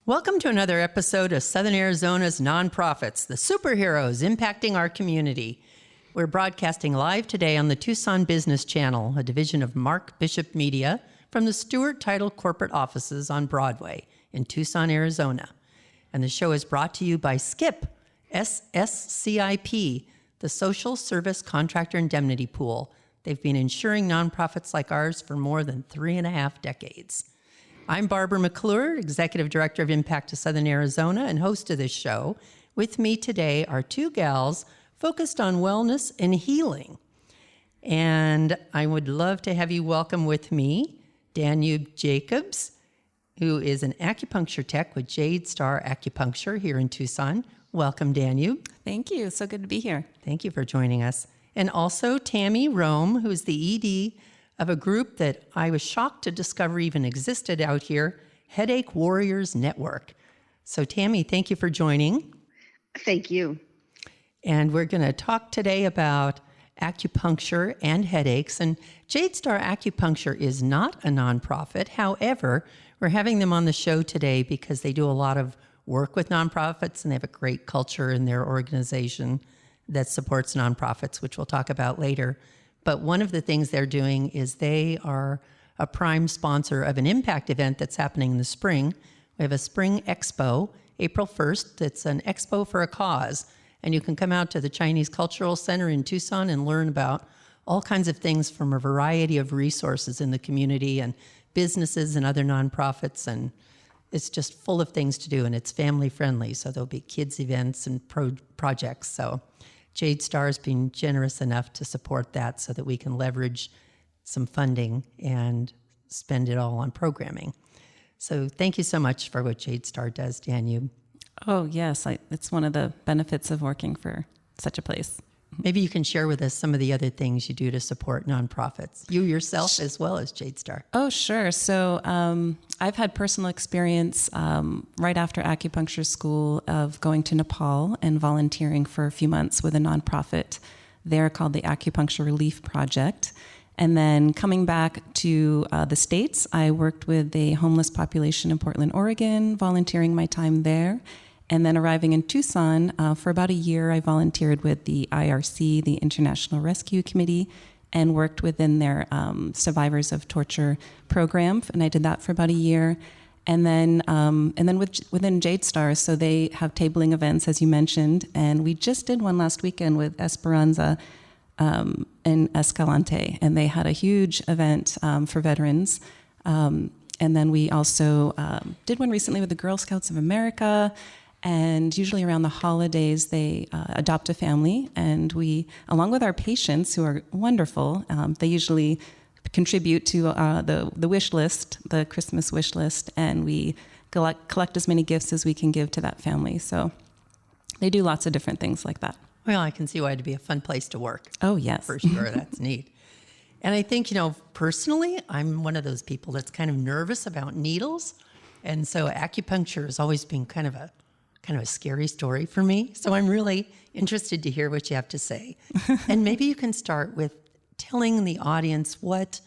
Welcome to another episode of Southern Arizona's Nonprofits, the superheroes impacting our community. We're broadcasting live today on the Tucson Business Channel, a division of Mark Bishop Media, from the Stewart Title corporate offices on Broadway in Tucson, Arizona. And the show is brought to you by SCIP, SSCIP, the Social Service Contractor Indemnity Pool. They've been insuring nonprofits like ours for more than 3.5 decades. I'm Barbara McClure, Executive Director of Impact to Southern Arizona and host of this show. With me today are two gals focused on wellness and healing. And I would love to have you welcome with me Danube Jacobs, who is an acupuncture tech with Jade Star Acupuncture here in Tucson. Welcome, Danube. Thank you. So good to be here. Thank you for joining us. And also Tammy Rome, who is the ED of a group that I was shocked to discover even existed out here, Headache Warriors Network. So Tammy, thank you for joining. Thank you. And we're going to talk today about acupuncture and headaches. And Jade Star Acupuncture is not a nonprofit. However, we're having them on the show today because they do a lot of work with nonprofits and they have a great culture in their organization that supports nonprofits, which we'll talk about later. But one of the things they're doing is they are a prime sponsor of an impact event that's happening in the spring. We have a spring expo, April 1st. It's an expo for a cause. And you can come out to the Chinese Cultural Center in Tucson and learn about all kinds of things from a variety of resources in the community and businesses and other nonprofits. And it's just full of things to do. And it's family friendly. So there'll be kids events and projects. So Jade Star has been generous enough to support that so that we can leverage some funding and spend it all on programming. So thank you so much for what Jade Star does, Danube. Oh, yes. It's one of the benefits of working for such a place. Maybe you can share with us some of the other things you do to support nonprofits, you yourself as well as Jade Star. Oh, sure. So I've had personal experience right after acupuncture school of going to Nepal and volunteering for a few months with a nonprofit there called the Acupuncture Relief Project. And then coming back to the States, I worked with a homeless population in Portland, Oregon, volunteering my time there. And then arriving in Tucson, for about a year, I volunteered with the IRC, the International Rescue Committee, and worked within their Survivors of Torture program. And I did that for about a year. And then within Jade Star, so they have tabling events, as you mentioned. And we just did one last weekend with Esperanza in Escalante. And they had a huge event for veterans. And then we also did one recently with the Girl Scouts of America. And usually around the holidays, they adopt a family. And we, along with our patients, who are wonderful, they usually contribute to the wish list, the Christmas wish list, and we collect as many gifts as we can give to that family. So they do lots of different things like that. Well, I can see why it'd be a fun place to work. Oh, yes. For sure. That's neat. And I think, personally, I'm one of those people that's kind of nervous about needles. And so acupuncture has always been kind of a scary story for me. So I'm really interested to hear what you have to say. And maybe you can start with telling the audience what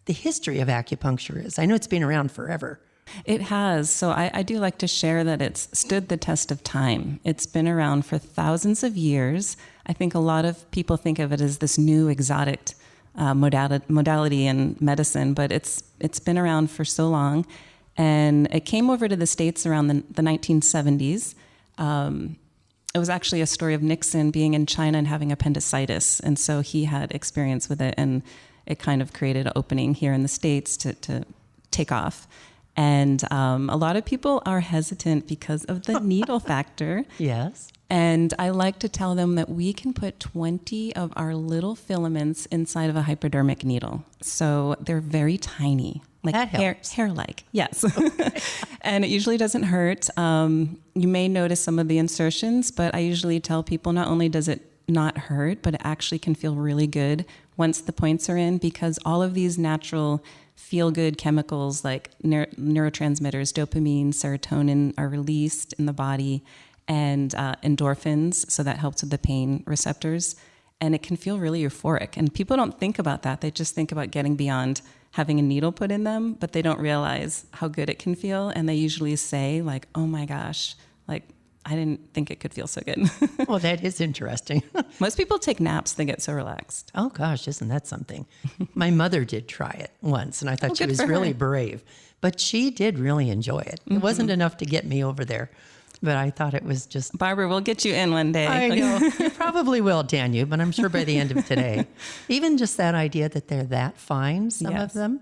the history of acupuncture is. I know it's been around forever. It has. So I do like to share that it's stood the test of time. It's been around for thousands of years. I think a lot of people think of it as this new exotic modality in medicine, but it's been around for so long. And it came over to the States around the 1970s. It was actually a story of Nixon being in China and having appendicitis. And so he had experience with it, and it kind of created an opening here in the States to take off. And a lot of people are hesitant because of the needle factor. Yes. And I like to tell them that we can put 20 of our little filaments inside of a hypodermic needle. So they're very tiny. Like hair-like, yes. Okay. And it usually doesn't hurt. You may notice some of the insertions, but I usually tell people not only does it not hurt, but it actually can feel really good once the points are in, because all of these natural feel-good chemicals like neurotransmitters, dopamine, serotonin are released in the body, and endorphins, so that helps with the pain receptors. And it can feel really euphoric. And people don't think about that. They just think about getting beyond having a needle put in them, but they don't realize how good it can feel. And they usually say like, oh my gosh, like I didn't think it could feel so good. Well, that is interesting. Most people take naps, they get so relaxed. Oh gosh, isn't that something? My mother did try it once, and I thought she good was for her. really brave, but she did really enjoy it. It wasn't enough to get me over there, but I thought it was just... Barbara, we'll get you in one day. I know. You probably will, Danube, but I'm sure by the end of today. Even just that idea that they're that fine, some of Yes. them,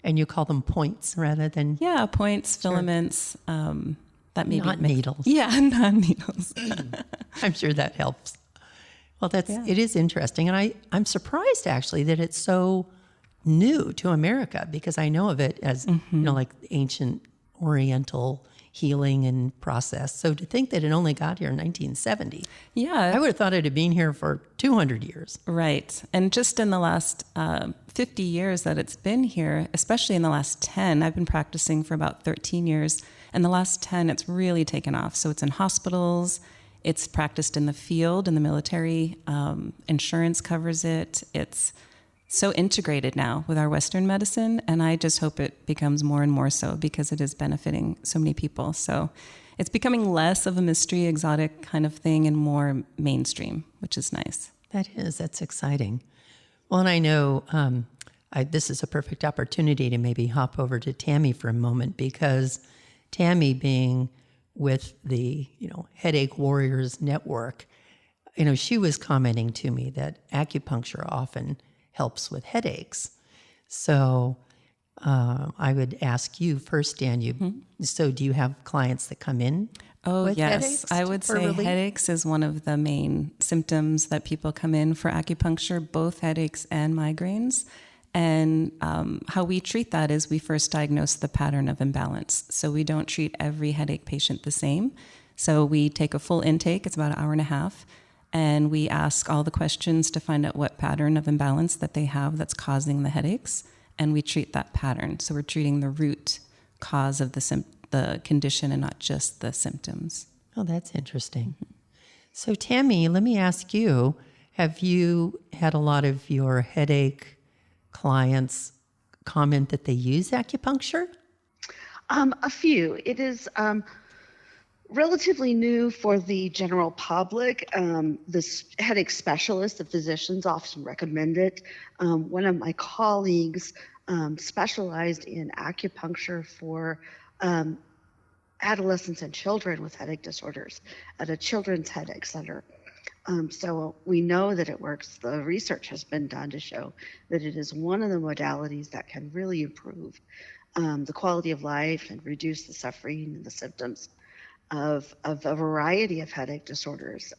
and you call them points rather than... Yeah, points, filaments, that maybe Not needles. Yeah, not needles. I'm sure that helps. Well, Yeah. it is interesting. And I'm surprised actually that it's so new to America, because I know of it as, like ancient Oriental healing and process. So to think that it only got here in 1970, Yeah, I would have thought it had been here for 200 years. right. And just in the last 50 years that it's been here, especially in the last 10, I've been practicing for about 13 years. And the last 10, it's really taken off. So it's in hospitals, it's practiced in the field, in the military, insurance covers it. It's so integrated now with our Western medicine. And I just hope it becomes more and more so, because it is benefiting so many people. So it's becoming less of a mystery, exotic kind of thing and more mainstream, which is nice. That's exciting. Well, and I know this is a perfect opportunity to maybe hop over to Tammy for a moment, because Tammy, being with the, Headache Warriors Network, she was commenting to me that acupuncture often helps with headaches. So I would ask you first, Danube. So do you have clients that come in? Oh, with yes. headaches I would for say relief? headaches is one of the main symptoms that people come in for acupuncture, both headaches and migraines. And how we treat that is we first diagnose the pattern of imbalance. So we don't treat every headache patient the same. So we take a full intake, it's about an hour and a half, and we ask all the questions to find out what pattern of imbalance that they have that's causing the headaches, and we treat that pattern. So we're treating the root cause of the condition and not just the symptoms. Oh, that's interesting. So Tammy, let me ask you, have you had a lot of your headache clients comment that they use acupuncture? A few. It is relatively new for the general public. The headache specialist, the physicians often recommend it. One of my colleagues specialized in acupuncture for adolescents and children with headache disorders at a children's headache center. So we know that it works. The research has been done to show that it is one of the modalities that can really improve the quality of life and reduce the suffering and the symptoms of a variety of headache disorders.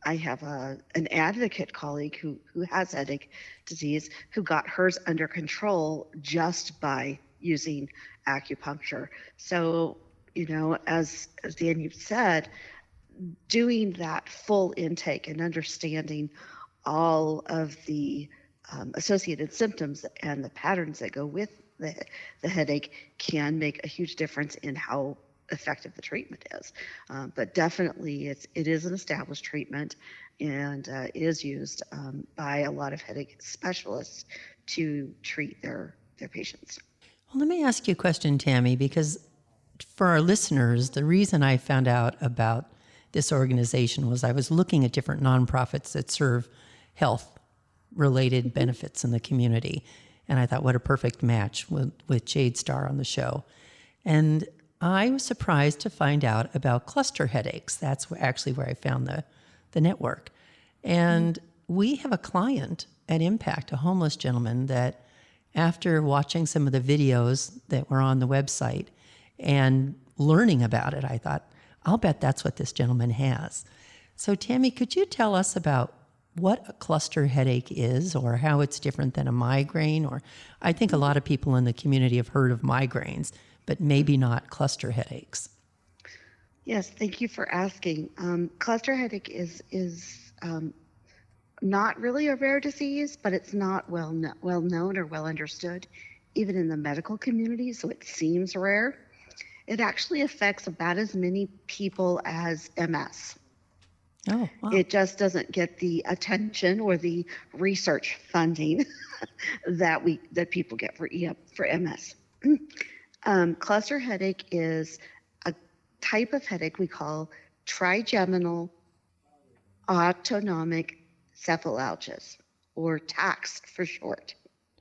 I have an advocate colleague who has headache disease, who got hers under control just by using acupuncture. So, as Dan said, doing that full intake and understanding all of the associated symptoms and the patterns that go with the headache can make a huge difference in how effective the treatment is. But definitely it is an established treatment, and is used by a lot of headache specialists to treat their patients. Well, let me ask you a question, Tammy, because for our listeners, the reason I found out about this organization was I was looking at different nonprofits that serve health-related benefits in the community. And I thought, what a perfect match with Jade Star on the show. And I was surprised to find out about cluster headaches. That's actually where I found the network. And we have a client at Impact, a homeless gentleman, that after watching some of the videos that were on the website and learning about it, I thought, I'll bet that's what this gentleman has. So Tammy, could you tell us about what a cluster headache is, or how it's different than a migraine? Or I think a lot of people in the community have heard of migraines, but maybe not cluster headaches. Yes, thank you for asking. Cluster headache is not really a rare disease, but it's not well known or well understood, even in the medical community, so it seems rare. It actually affects about as many people as MS. Oh, wow. It just doesn't get the attention or the research funding that people get for MS. Cluster headache is a type of headache we call trigeminal autonomic cephalalgias, or TACs for short.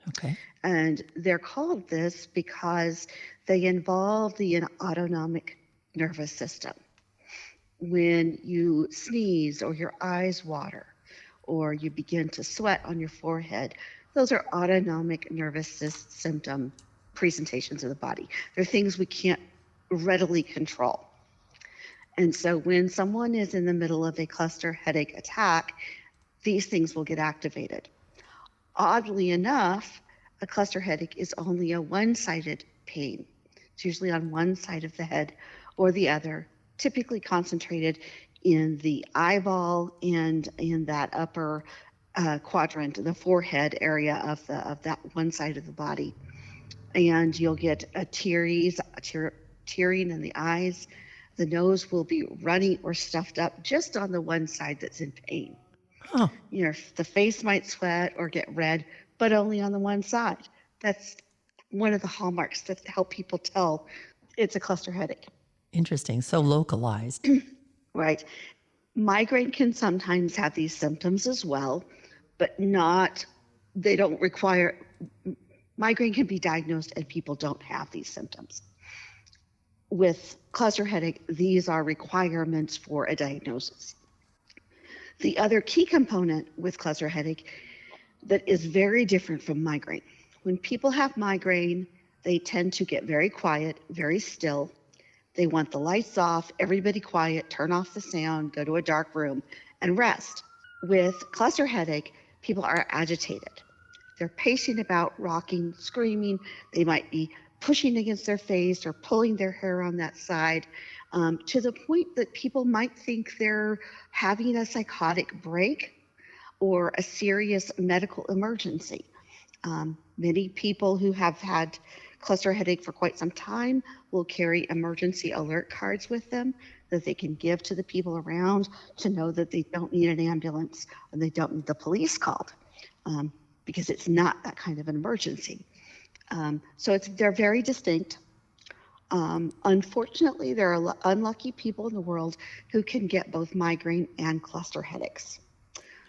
Okay. And they're called this because they involve the autonomic nervous system. When you sneeze or your eyes water or you begin to sweat on your forehead, those are autonomic nervous symptom presentations of the body. They're things we can't readily control. And so when someone is in the middle of a cluster headache attack, these things will get activated. Oddly enough, a cluster headache is only a one-sided pain. It's usually on one side of the head or the other, typically concentrated in the eyeball and in that upper quadrant, the forehead area of that one side of the body. And you'll get a tearing in the eyes. The nose will be runny or stuffed up just on the one side that's in pain. Oh, The face might sweat or get red, but only on the one side. That's one of the hallmarks that help people tell it's a cluster headache. interesting. So localized. Right. Migraine can sometimes have these symptoms as well, but they don't require, migraine can be diagnosed and people don't have these symptoms. With cluster headache, these are requirements for a diagnosis. The other key component with cluster headache that is very different from migraine. When people have migraine, they tend to get very quiet, very still. They want the lights off, everybody quiet, turn off the sound, go to a dark room, and rest. With cluster headache, people are agitated. They're pacing about, rocking, screaming. They might be pushing against their face or pulling their hair on that side, to the point that people might think they're having a psychotic break or a serious medical emergency. Many people who have had cluster headache for quite some time will carry emergency alert cards with them that they can give to the people around to know that they don't need an ambulance and they don't need the police called, because it's not that kind of an emergency. So they're very distinct. Unfortunately, there are unlucky people in the world who can get both migraine and cluster headaches.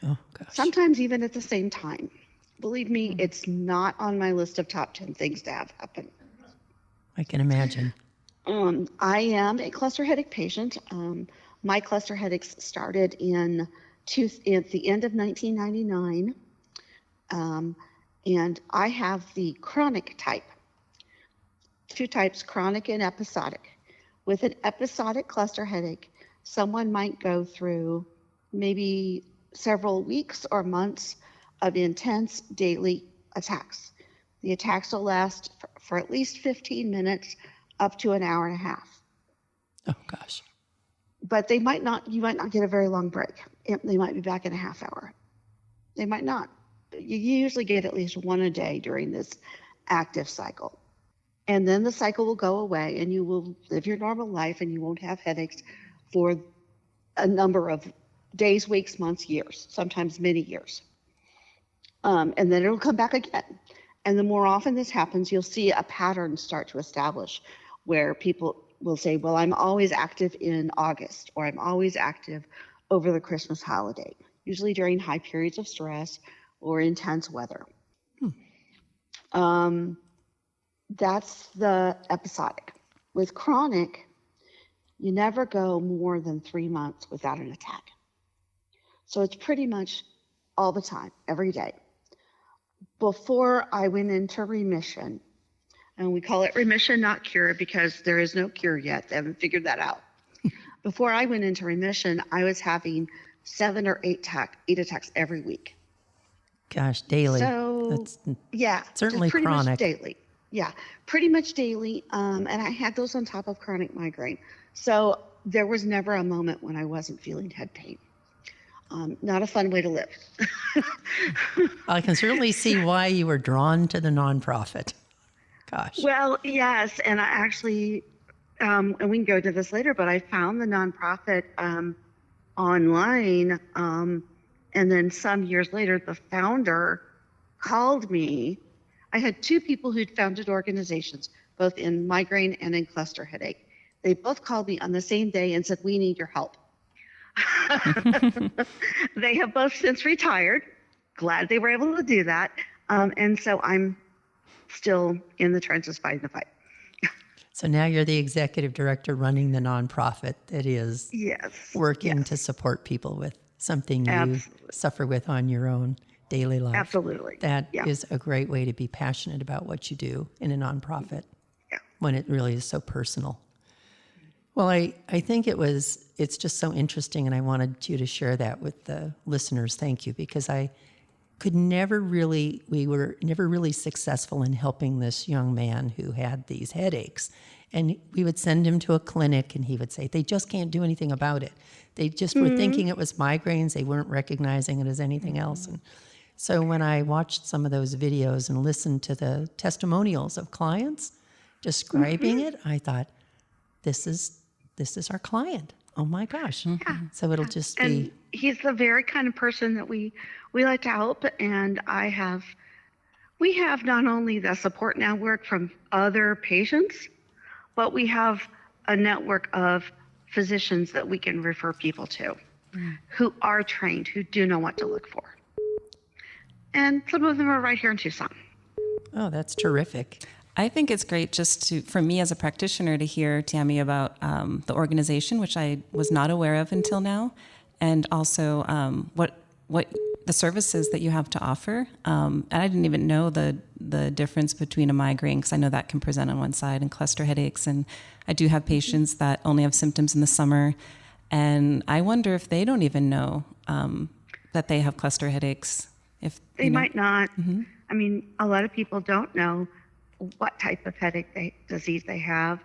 Oh, gosh. Sometimes even at the same time. Believe me, it's not on my list of top 10 things to have happen. I can imagine. I am a cluster headache patient. My cluster headaches started at the end of 1999. And I have the chronic type. Two types, chronic and episodic. With an episodic cluster headache, someone might go through maybe several weeks or months of intense daily attacks. The attacks will last for at least 15 minutes, up to an hour and a half. Oh, gosh. But you might not get a very long break. They might be back in a half hour. They might not. You usually get at least one a day during this active cycle. And then the cycle will go away and you will live your normal life and you won't have headaches for a number of days, weeks, months, years, sometimes many years. And then it'll come back again. And the more often this happens, you'll see a pattern start to establish where people will say, well, I'm always active in August, or I'm always active over the Christmas holiday, usually during high periods of stress or intense weather. That's the episodic. With chronic, you never go more than 3 months without an attack. So it's pretty much all the time, every day. Before I went into remission, and we call it remission, not cure, because there is no cure yet. They haven't figured that out. Before I went into remission, I was having 7 or 8 attacks every week. Gosh, daily. So, That's yeah, certainly pretty chronic. much daily. Yeah, pretty much daily. And I had those on top of chronic migraine. So there was never a moment when I wasn't feeling head pain. Not a fun way to live. I can certainly see why you were drawn to the nonprofit. Gosh. Well, yes, and I actually, and we can go to this later, but I found the nonprofit online. And then some years later, the founder called me. I had two people who'd founded organizations, both in migraine and in cluster headache. They both called me on the same day and said, "We need your help." They have both since retired. Glad they were able to do that. And so I'm still in the trenches fighting the fight. So now you're the executive director running the nonprofit that is working to support people with something you suffer with on your own daily life. Absolutely. That is a great way to be passionate about what you do in a nonprofit when it really is so personal. Well, I think it's just so interesting, and I wanted you to share that with the listeners. Thank you, because we were never really successful in helping this young man who had these headaches. And we would send him to a clinic and he would say, they just can't do anything about it. They just were thinking it was migraines. They weren't recognizing it as anything else. And so when I watched some of those videos and listened to the testimonials of clients describing it, I thought, this is our client. Oh my gosh. So it'll just be. And he's the very kind of person that we like to help. And we have not only the support network from other patients, but we have a network of physicians that we can refer people to who are trained, who do know what to look for. And some of them are right here in Tucson. Oh, that's terrific. I think it's great for me as a practitioner to hear, Tammy, about the organization, which I was not aware of until now, and also what the services that you have to offer. And I didn't even know the difference between a migraine, because I know that can present on one side, and cluster headaches. And I do have patients that only have symptoms in the summer, and I wonder if they don't even know that they have cluster headaches. If they might not. I mean, a lot of people don't know what type of headache disease they have.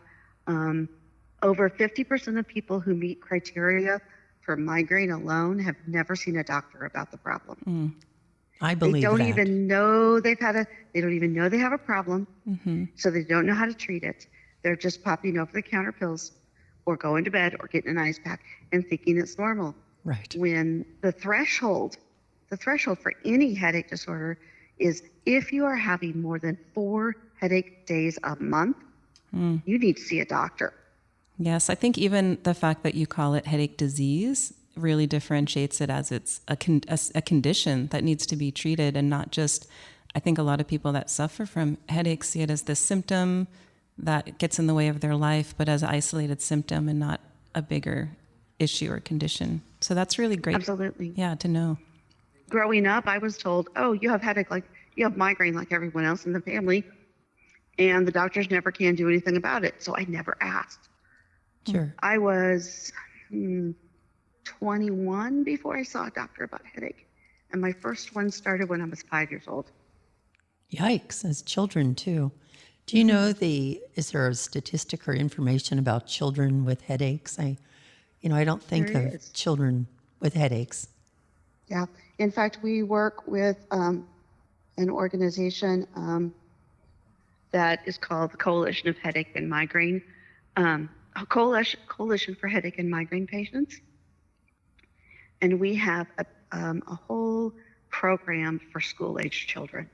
Over 50% of people who meet criteria for migraine alone have never seen a doctor about the problem. I believe they don't that. even know they don't even know they have a problem. So they don't know how to treat it. They're just popping over the counter pills or going to bed or getting an ice pack and thinking it's normal. Right. When the threshold for any headache disorder is if you are having more than 4 headache days a month, you need to see a doctor. Yes, I think even the fact that you call it headache disease really differentiates it as it's a condition that needs to be treated, and not just, I think a lot of people that suffer from headaches see it as this symptom that gets in the way of their life, but as an isolated symptom and not a bigger issue or condition. So that's really great. Absolutely. Yeah, to know. Growing up, I was told, "Oh, you have headache you have migraine like everyone else in the family," and the doctors never can do anything about it. So I never asked. Sure. I was 21 before I saw a doctor about headache, and my first one started when I was 5 years old. Yikes, as children too. Do you know is there a statistic or information about children with headaches? I don't think of children with headaches. Yeah. In fact, we work with an organization that is called the Coalition of Headache and Migraine, a coalition for headache and migraine patients. And we have a whole program for school-aged children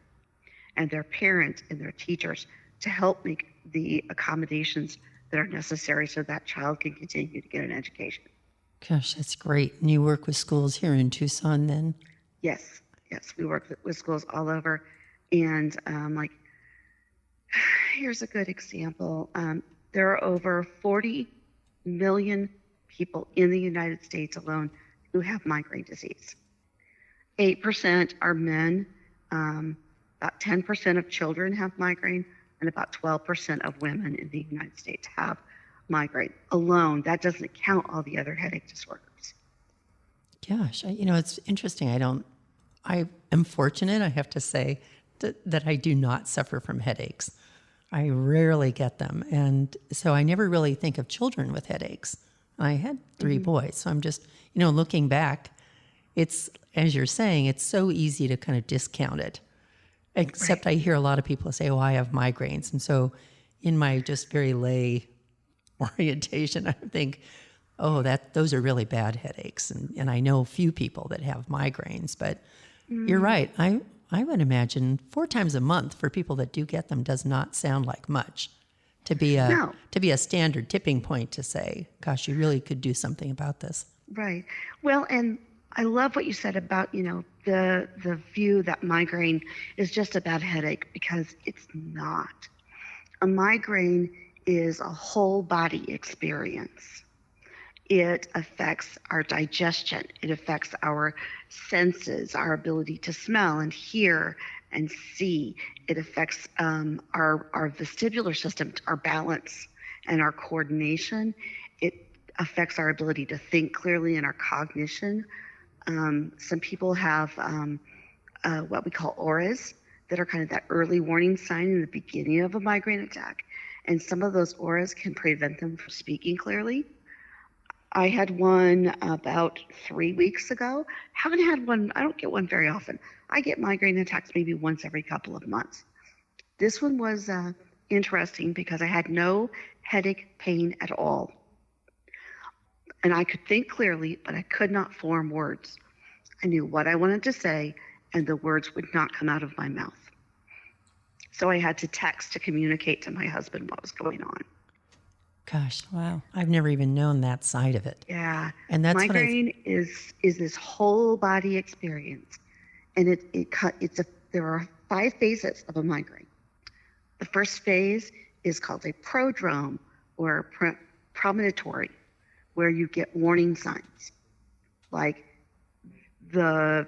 and their parents and their teachers to help make the accommodations that are necessary so that child can continue to get an education. Gosh, that's great. And you work with schools here in Tucson then? Yes, we work with schools all over. And here's a good example. There are over 40 million people in the United States alone who have migraine disease. 8% are men, about 10% of children have migraine, and about 12% of women in the United States have migraine alone. That doesn't count all the other headache disorders. Gosh, it's interesting. I am fortunate, I have to say, that I do not suffer from headaches. I rarely get them. And so I never really think of children with headaches. I had 3 boys. So I'm just, looking back, it's, as you're saying, it's so easy to kind of discount it. Except I hear a lot of people say, I have migraines. And so in my just very lay orientation, I think, oh, those are really bad headaches. And I know a few people that have migraines, but you're right. I would imagine 4 times a month for people that do get them does not sound like much to be a standard tipping point to say, gosh, you really could do something about this. Right. Well, and I love what you said about, the view that migraine is just a bad headache, because it's not. A migraine is a whole body experience. It affects our digestion. It affects our senses, our ability to smell and hear and see. It affects our vestibular system, our balance and our coordination. It affects our ability to think clearly and our cognition. Some people have what we call auras that are kind of that early warning sign in the beginning of a migraine attack. And some of those auras can prevent them from speaking clearly. I had one about 3 weeks ago. Haven't had one, I don't get one very often. I get migraine attacks maybe once every couple of months. This one was interesting because I had no headache pain at all. And I could think clearly, but I could not form words. I knew what I wanted to say, and the words would not come out of my mouth. So I had to text to communicate to my husband what was going on. Gosh, wow. I've never even known that side of it. Yeah. And that's migraine is this whole body experience. And there are 5 phases of a migraine. The first phase is called a prodrome or premonitory, where you get warning signs, like you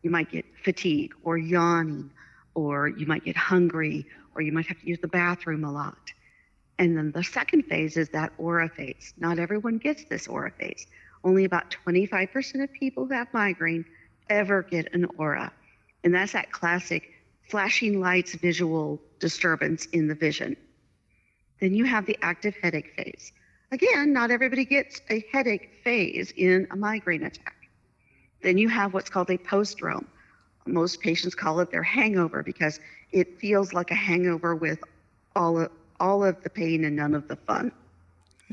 might get fatigue or yawning, or you might get hungry, or you might have to use the bathroom a lot. And then the second phase is that aura phase. Not everyone gets this aura phase. Only about 25% of people who have migraine ever get an aura. And that's that classic flashing lights visual disturbance in the vision. Then you have the active headache phase. Again, not everybody gets a headache phase in a migraine attack. Then you have what's called a postdrome. Most patients call it their hangover because it feels like a hangover with all of the pain and none of the fun.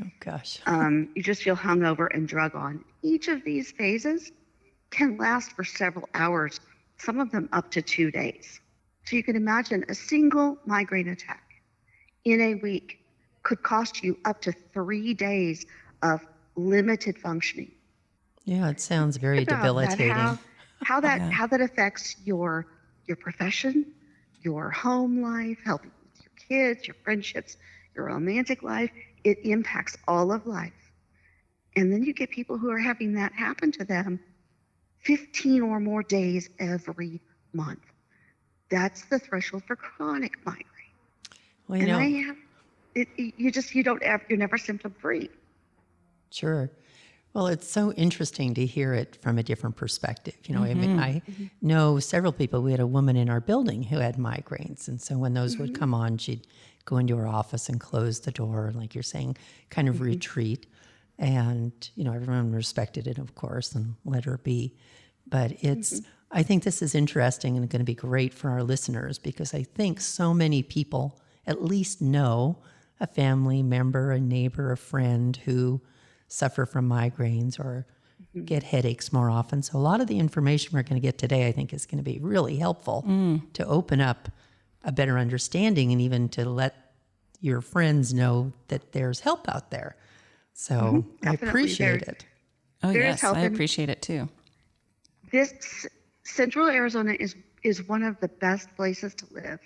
Oh, gosh. You just feel hungover and drug on. Each of these phases can last for several hours, some of them up to 2 days. So you can imagine a single migraine attack in a week could cost you up to 3 days of limited functioning. Yeah, it sounds very debilitating. How that affects your profession, your home life, helping with your kids, your friendships, your romantic life. It impacts all of life. And then you get people who are having that happen to them 15 or more days every month. That's the threshold for chronic migraine. Well, you're never symptom free. Sure. Well, it's so interesting to hear it from a different perspective. I know several people. We had a woman in our building who had migraines. And so when those would come on, she'd go into her office and close the door, like you're saying, kind of retreat. And, everyone respected it, of course, and let her be. But I think this is interesting and going to be great for our listeners, because I think so many people at least know a family member, a neighbor, a friend who suffer from migraines or get headaches more often. So a lot of the information we're going to get today, I think, is going to be really helpful to open up a better understanding and even to let your friends know that there's help out there. So I appreciate it. Oh, yes, I appreciate it too. This Central Arizona is one of the best places to live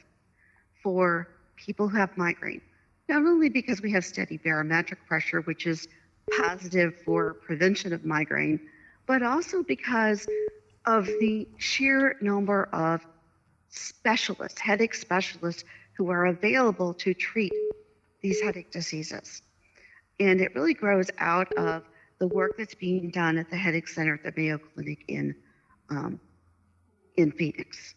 for people who have migraine. Not only because we have steady barometric pressure, which is positive for prevention of migraine, but also because of the sheer number of specialists, headache specialists, who are available to treat these headache diseases. And it really grows out of the work that's being done at the Headache Center at the Mayo Clinic in Phoenix,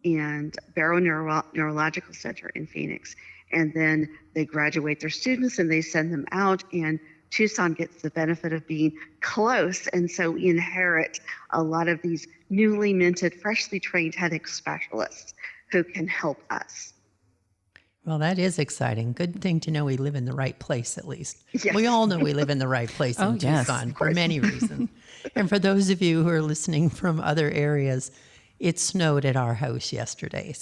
and Barrow Neurological Center in Phoenix. And then they graduate their students and they send them out, and Tucson gets the benefit of being close. And so we inherit a lot of these newly minted, freshly trained headache specialists who can help us. Well, that is exciting. Good thing to know we live in the right place, at least. Yes. We all know we live in the right place in yes, Tucson for many reasons. And for those of you who are listening from other areas, it snowed at our house yesterday,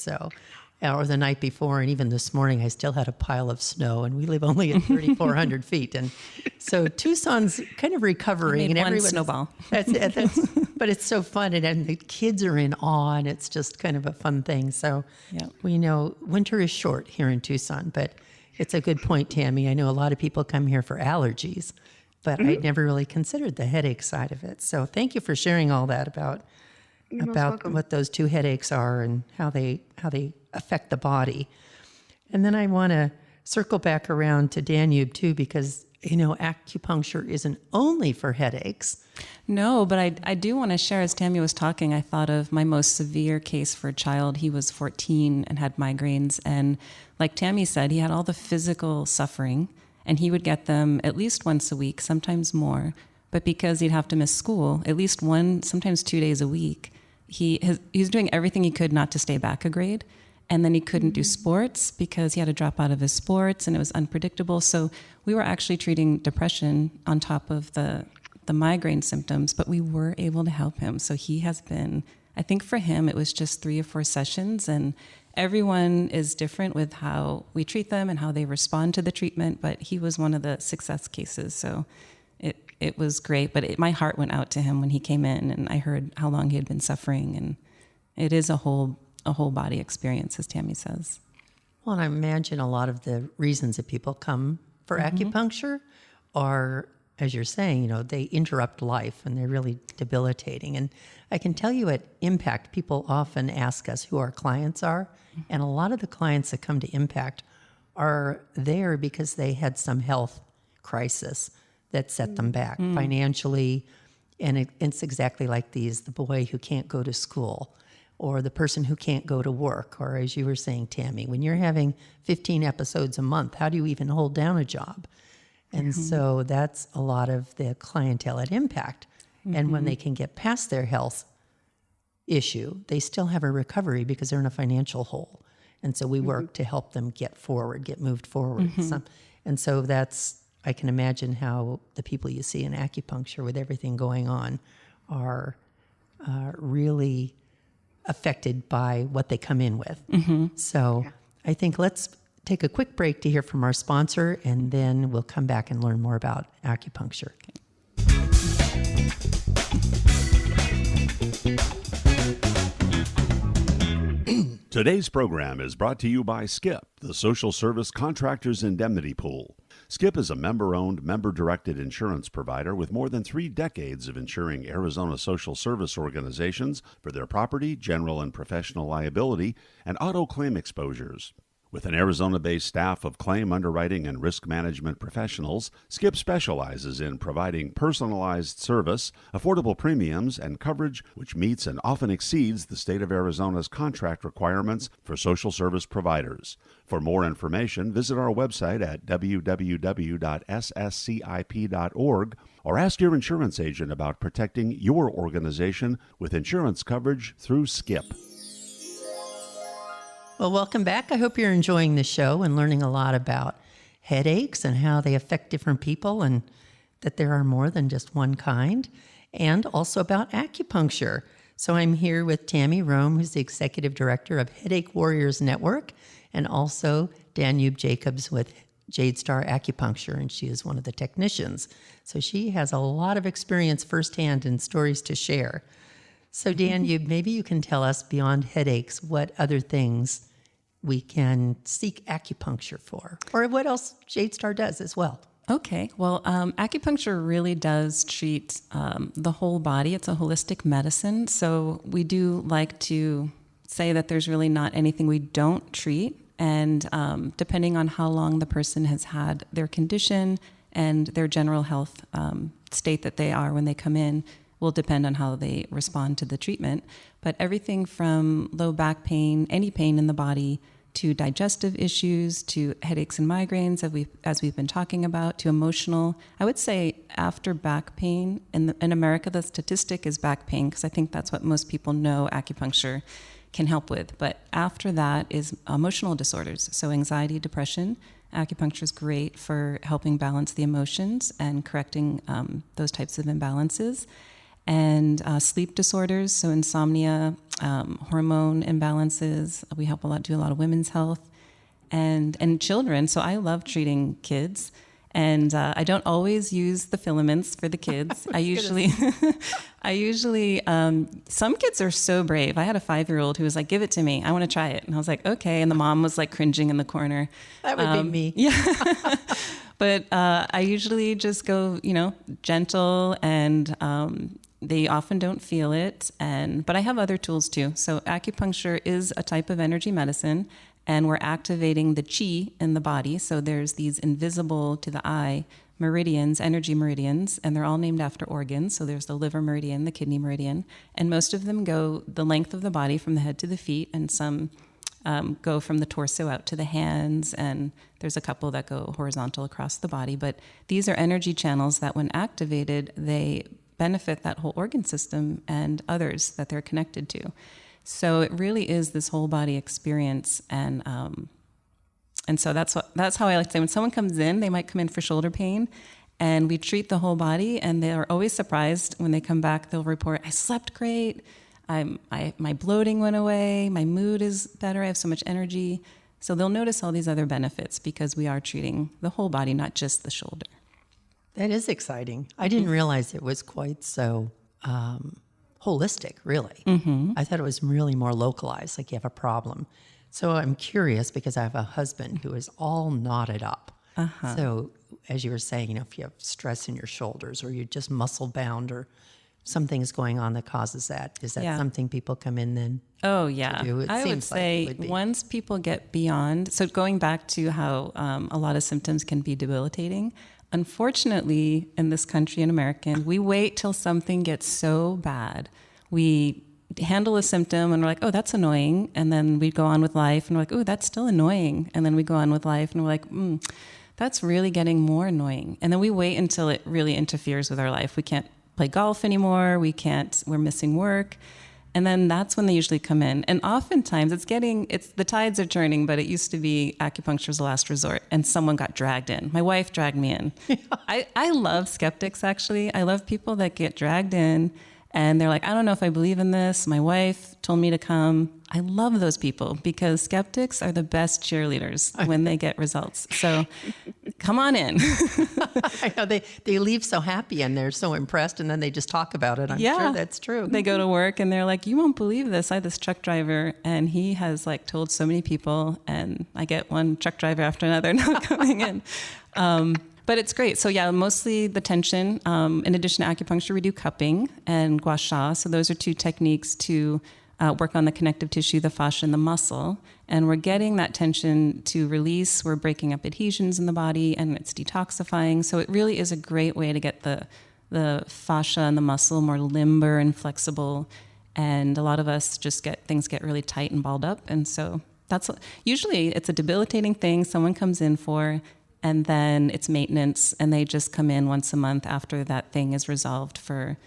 or the night before, and even this morning, I still had a pile of snow, and we live only at 3,400 feet. And so Tucson's kind of recovering. Made and one everyone's snowball. That's it. But it's so fun, and the kids are in awe, and it's just kind of a fun thing. So Yep. we know winter is short here in Tucson, but it's a good point, Tammy. I know a lot of people come here for allergies, but I'd never really considered the headache side of it. So thank you for sharing all that about You're most welcome. what those two headaches are and how they affect the body. And then I want to circle back around to Danube too, because acupuncture isn't only for headaches. No, but I do want to share, as Tammy was talking, I thought of my most severe case for a child. He was 14 and had migraines. And like Tammy said, he had all the physical suffering, and he would get them at least once a week, sometimes more. But because he'd have to miss school, at least 1, sometimes 2 days a week, he's doing everything he could not to stay back a grade. And then he couldn't do sports because he had to drop out of his sports, and it was unpredictable. So we were actually treating depression on top of the migraine symptoms, but we were able to help him. So he has been, I think for him, it was just 3 or 4 sessions, and everyone is different with how we treat them and how they respond to the treatment, but he was one of the success cases. So it was great, but my heart went out to him when he came in, and I heard how long he had been suffering, and it is a whole body experience, as Tammy says. Well, and I imagine a lot of the reasons that people come for acupuncture are, as you're saying, they interrupt life and they're really debilitating. And I can tell you at Impact, people often ask us who our clients are. And a lot of the clients that come to Impact are there because they had some health crisis that set them back financially. And it's exactly like the boy who can't go to school, or the person who can't go to work, or as you were saying, Tammy, when you're having 15 episodes a month, how do you even hold down a job? And so that's a lot of the clientele at Impact. And when they can get past their health issue, they still have a recovery because they're in a financial hole. And so we work to help them get moved forward. And so I can imagine how the people you see in acupuncture with everything going on are really affected by what they come in with. So I think let's take a quick break to hear from our sponsor, and then we'll come back and learn more about acupuncture. Today's program is brought to you by SKIP, the Social Service Contractors Indemnity Pool. SKIP is a member-owned, member-directed insurance provider with more than 3 decades of insuring Arizona social service organizations for their property, general and professional liability, and auto claim exposures. With an Arizona-based staff of claim underwriting and risk management professionals, SKIP specializes in providing personalized service, affordable premiums, and coverage which meets and often exceeds the state of Arizona's contract requirements for social service providers. For more information, visit our website at www.sscip.org or ask your insurance agent about protecting your organization with insurance coverage through SKIP. Well, welcome back. I hope you're enjoying the show and learning a lot about headaches and how they affect different people, and that there are more than just one kind, and also about acupuncture. So I'm here with Tammy Rome, who's the Executive Director of Headache Warriors Network, and also Danube Jacobs with Jade Star Acupuncture, and she is one of the technicians. So she has a lot of experience firsthand and stories to share. So Danube, maybe you can tell us, beyond headaches, what other things we can seek acupuncture for, or what else Jade Star does as well. Okay. Well, acupuncture really does treat the whole body. It's a holistic medicine. So we do like to say that there's really not anything we don't treat. And depending on how long the person has had their condition and their general health state that they are when they come in will depend on how they respond to the treatment. But everything from low back pain, any pain in the body, to digestive issues, to headaches and migraines, as we've been talking about, to emotional. I would say after back pain, in America, the statistic is back pain, because I think that's what most people know acupuncture can help with. But after that is emotional disorders. So anxiety, depression. Acupuncture is great for helping balance the emotions and correcting those types of imbalances. And sleep disorders, so insomnia, hormone imbalances. We help do a lot of women's health and children. So I love treating kids. And I don't always use the filaments for the kids. I usually, some kids are so brave. I had a 5-year-old who was like, give it to me. I want to try it. And I was like, okay. And the mom was like cringing in the corner. That would be me. Yeah. But I usually just go, gentle, and they often don't feel it. But I have other tools too. So acupuncture is a type of energy medicine. And we're activating the chi in the body. So there's these invisible to the eye meridians, energy meridians, and they're all named after organs. So there's the liver meridian, the kidney meridian, and most of them go the length of the body from the head to the feet, and some go from the torso out to the hands, and there's a couple that go horizontal across the body. But these are energy channels that when activated, they benefit that whole organ system and others that they're connected to. So it really is this whole body experience, and so that's how I like to say, when someone comes in, they might come in for shoulder pain, and we treat the whole body, and they are always surprised when they come back. They'll report, "I slept great, my bloating went away, my mood is better, I have so much energy." So they'll notice all these other benefits because we are treating the whole body, not just the shoulder. That is exciting. I didn't realize it was quite so holistic, really. I thought it was really more localized, like you have a problem. So I'm curious because I have a husband who is all knotted up. So as you were saying, if you have stress in your shoulders or you're just muscle bound or something's going on that causes that, is that something people come in then? Oh, yeah. To do? I would say once people get beyond, so going back to how a lot of symptoms can be debilitating, unfortunately, in this country, in America, we wait till something gets so bad. We handle a symptom and we're like, oh, that's annoying. And then we go on with life and we're like, oh, that's still annoying. And then we go on with life and we're like, that's really getting more annoying. And then we wait until it really interferes with our life. We can't play golf anymore. We're missing work. And then that's when they usually come in. And oftentimes the tides are turning, but it used to be acupuncture's the last resort, and someone got dragged in. My wife dragged me in. I love skeptics, actually. I love people that get dragged in and they're like, I don't know if I believe in this. My wife told me to come. I love those people because skeptics are the best cheerleaders when they get results. So come on in. I know they leave so happy and they're so impressed, and then they just talk about it. I'm sure that's true. They go to work and they're like, you won't believe this. I had this truck driver and he has told so many people, and I get one truck driver after another now coming in. But it's great. So mostly the tension. In addition to acupuncture, we do cupping and gua sha. So those are two techniques to work on the connective tissue, the fascia, and the muscle. And we're getting that tension to release. We're breaking up adhesions in the body, and it's detoxifying. So it really is a great way to get the fascia and the muscle more limber and flexible. And a lot of us just things get really tight and balled up. And so usually it's a debilitating thing someone comes in for, and then it's maintenance, and they just come in once a month after that thing is resolved for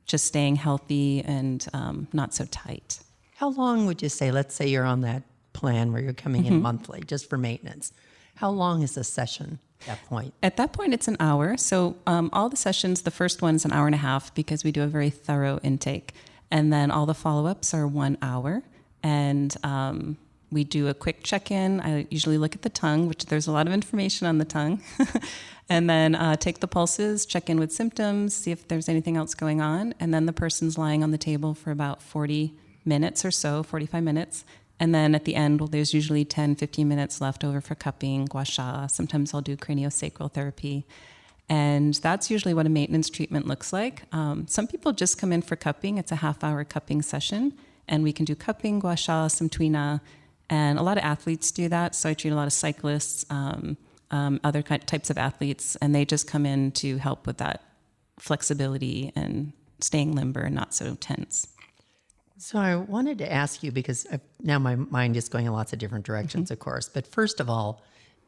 just staying healthy and not so tight. How long would you say, let's say you're on that plan where you're coming in monthly just for maintenance, how long is a session at that point? At that point, it's an hour. So all the sessions, the first one's an hour and a half because we do a very thorough intake. And then all the follow-ups are 1 hour. And we do a quick check-in. I usually look at the tongue, which there's a lot of information on the tongue. And then take the pulses, check in with symptoms, see if there's anything else going on. And then the person's lying on the table for about 40 minutes or so, 45 minutes. And then at the end, there's usually 10, 15 minutes left over for cupping, gua sha. Sometimes I'll do craniosacral therapy. And that's usually what a maintenance treatment looks like. Some people just come in for cupping. It's a half-hour cupping session. And we can do cupping, gua sha, some tuina. And a lot of athletes do that. So I treat a lot of cyclists, other types of athletes, and they just come in to help with that flexibility and staying limber and not so tense. So I wanted to ask you, because now my mind is going in lots of different directions, of course. But first of all,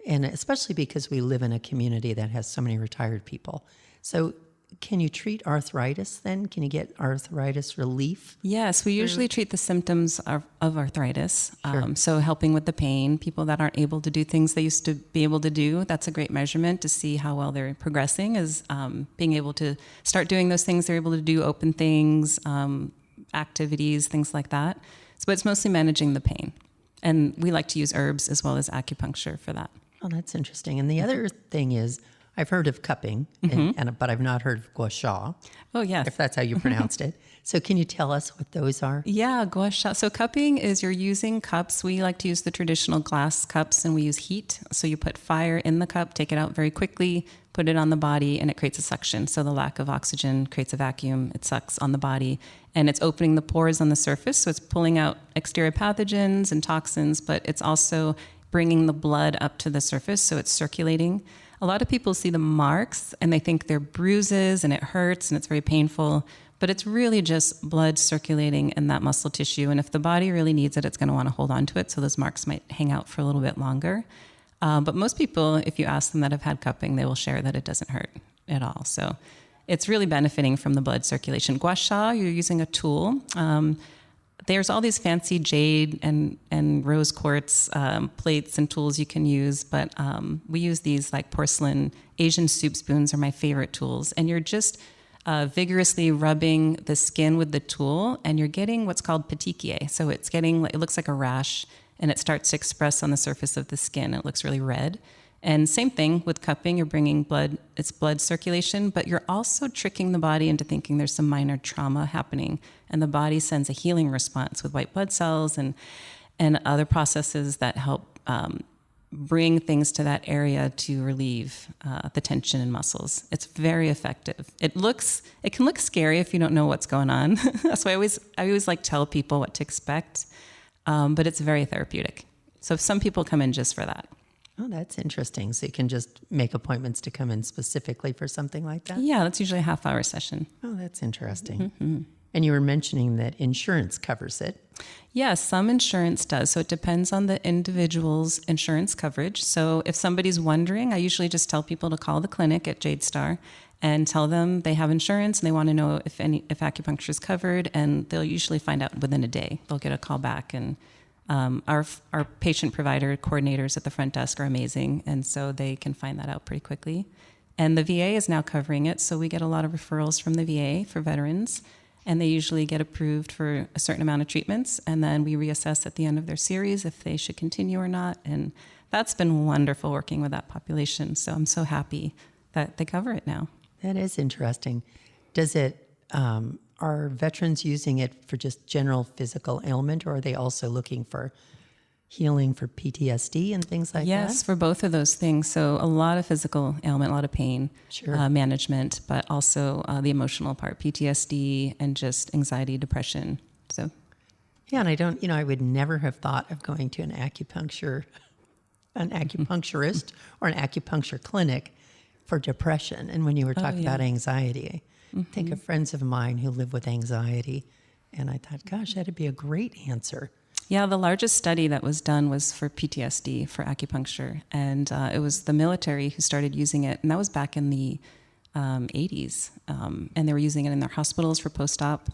and especially because we live in a community that has so many retired people. So can you treat arthritis then? Can you get arthritis relief? Yes, we usually treat the symptoms of arthritis. Sure. So helping with the pain, people that aren't able to do things they used to be able to do, that's a great measurement to see how well they're progressing, is being able to start doing those things they're able to do, open things, activities, things like that. So it's mostly managing the pain. And we like to use herbs as well as acupuncture for that. Oh, that's interesting. And the other thing is, I've heard of cupping, but I've not heard of gua sha, Oh, yes. if that's how you pronounced it. So can you tell us what those are? Yeah, gua sha. So cupping is you're using cups. We like to use the traditional glass cups, and we use heat. So you put fire in the cup, take it out very quickly, put it on the body, and it creates a suction. So the lack of oxygen creates a vacuum. It sucks on the body, and it's opening the pores on the surface. So it's pulling out exterior pathogens and toxins, but it's also bringing the blood up to the surface, so it's circulating. A lot of people see the marks and they think they're bruises and it hurts and it's very painful, but it's really just blood circulating in that muscle tissue. And if the body really needs it, it's going to want to hold on to it. So those marks might hang out for a little bit longer. But most people, if you ask them that have had cupping, they will share that it doesn't hurt at all. So it's really benefiting from the blood circulation. Gua sha, you're using a tool. There's all these fancy jade and rose quartz plates and tools you can use, but we use these like porcelain Asian soup spoons are my favorite tools. And you're just vigorously rubbing the skin with the tool, and you're getting what's called petechiae. So it looks like a rash, and it starts to express on the surface of the skin. It looks really red. And same thing with cupping, you're bringing it's blood circulation, but you're also tricking the body into thinking there's some minor trauma happening. And the body sends a healing response with white blood cells and other processes that help bring things to that area to relieve the tension in muscles. It's very effective. It can look scary if you don't know what's going on. That's why I always like tell people what to expect, but it's very therapeutic. So some people come in just for that. Oh, that's interesting. So you can just make appointments to come in specifically for something like that? Yeah, that's usually a half-hour session. Oh, that's interesting. Mm-hmm. And you were mentioning that insurance covers it. Yeah, some insurance does. So it depends on the individual's insurance coverage. So if somebody's wondering, I usually just tell people to call the clinic at Jade Star and tell them they have insurance and they want to know if acupuncture is covered, and they'll usually find out within a day. They'll get a call back, and our patient provider coordinators at the front desk are amazing, and so they can find that out pretty quickly. And the VA is now covering it, so we get a lot of referrals from the VA for veterans, and they usually get approved for a certain amount of treatments, and then we reassess at the end of their series if they should continue or not. And that's been wonderful working with that population, so I'm so happy that they cover it now. That is interesting. Does it, are veterans using it for just general physical ailment, or are they also looking for healing for PTSD and things like that? Yes, for both of those things. So a lot of physical ailment, a lot of pain, Sure. management, but also the emotional part, PTSD and just anxiety, depression. So, Yeah, and I would never have thought of going to an acupuncturist or an acupuncture clinic for depression. And when you were talking about anxiety, I think of friends of mine who live with anxiety, and I thought, gosh, that'd be a great answer. yeah, the largest study that was done was for PTSD for acupuncture. And it was the military who started using it. And that was back in the 80s. And they were using it in their hospitals for post-op.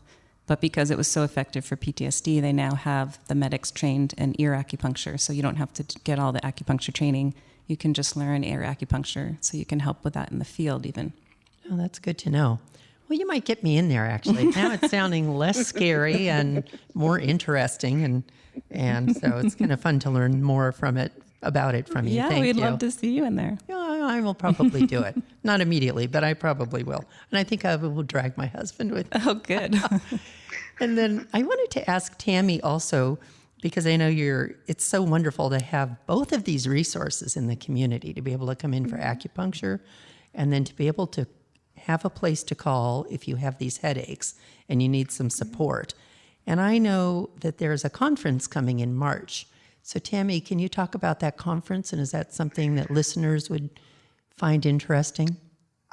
But because it was so effective for PTSD, they now have the medics trained in ear acupuncture. So you don't have to get all the acupuncture training. You can just learn ear acupuncture. So you can help with that in the field even. Oh, that's good to know. Well, you might get me in there, actually. Now it's sounding less scary and more interesting. And so it's kind of fun to learn more about it from you. Yeah, Thank we'd you. love to see you in there. Yeah, I will probably do it. Not immediately, but I probably will. And I think I will drag my husband with me. Oh, good. And then I wanted to ask Tammy also, because I know it's so wonderful to have both of these resources in the community, to be able to come in for acupuncture and then to be able to have a place to call if you have these headaches and you need some support. And I know that there's a conference coming in March. So Tammy, can you talk about that conference, and is that something that listeners would find interesting?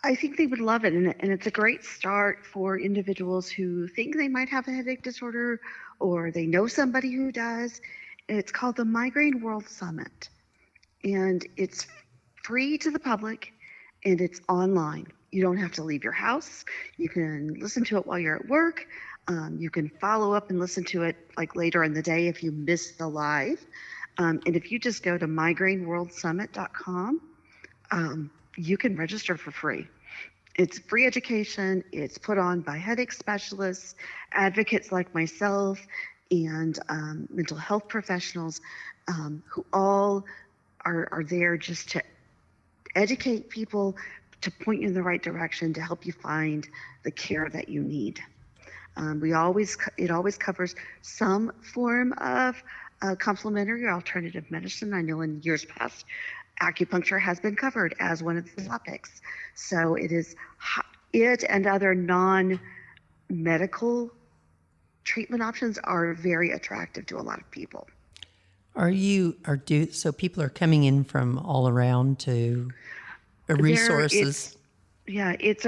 I think they would love it, and it's a great start for individuals who think they might have a headache disorder or they know somebody who does. It's called the Migraine World Summit, and it's free to the public, and it's online. You don't have to leave your house. You can listen to it while you're at work. You can follow up and listen to it like later in the day if you miss the live. And if you just go to migraineworldsummit.com, you can register for free. It's free education. It's put on by headache specialists, advocates like myself, and mental health professionals who all are there just to educate people, to point you in the right direction, to help you find the care that you need. It always covers some form of complementary or alternative medicine. I know in years past, acupuncture has been covered as one of the topics. So it and other non-medical treatment options are very attractive to a lot of people. So people are coming in from all around to resources? It's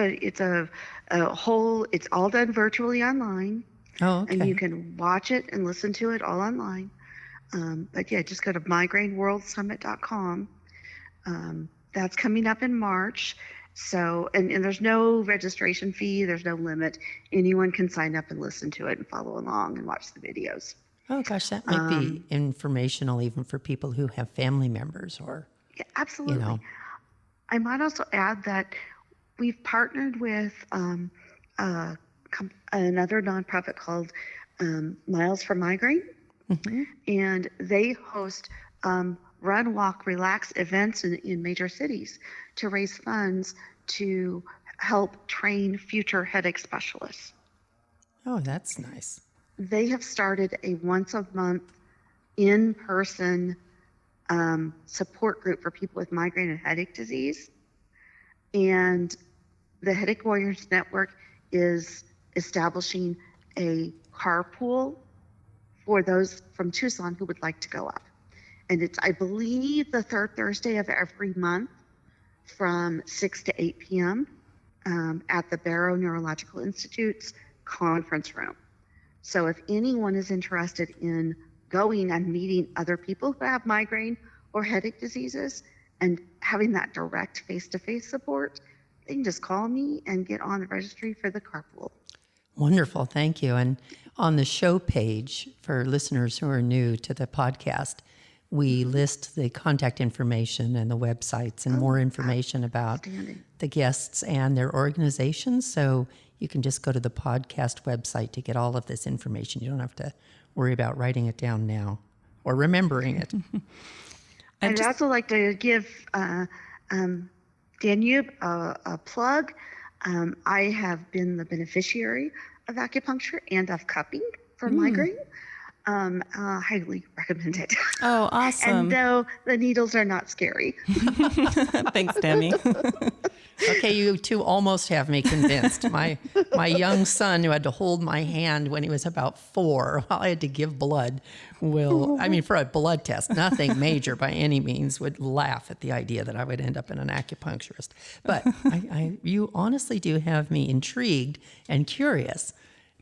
all done virtually online. Oh, okay. And you can watch it and listen to it all online. But yeah, just go to migraineworldsummit.com. That's coming up in March. So, and there's no registration fee, there's no limit. Anyone can sign up and listen to it and follow along and watch the videos. Oh gosh, that might be informational even for people who have family members or. Yeah, absolutely. I might also add that we've partnered with another nonprofit called Miles for Migraine, and they host run, walk, relax events in major cities to raise funds to help train future headache specialists. Oh, that's nice. They have started a once a month in-person support group for people with migraine and headache disease. And the Headache Warriors Network is establishing a carpool for those from Tucson who would like to go up. And it's, I believe, the third Thursday of every month from 6 to 8 p.m. At the Barrow Neurological Institute's conference room. So if anyone is interested in going and meeting other people who have migraine or headache diseases and having that direct face-to-face support, they can just call me and get on the registry for the carpool. Wonderful, thank you. And on the show page, for listeners who are new to the podcast, we list the contact information and the websites and more information about the guests and their organizations. So you can just go to the podcast website to get all of this information. You don't have to worry about writing it down now or remembering it. I'd also like to give Danube a plug. I have been the beneficiary of acupuncture and of cupping for migraine. Highly recommend it. Oh, awesome. And no, the needles are not scary. Thanks, Tammy. Okay, you two almost have me convinced. My young son, who had to hold my hand when he was about 4 while I had to give blood, for a blood test, nothing major by any means, would laugh at the idea that I would end up in an acupuncturist. But you honestly do have me intrigued and curious.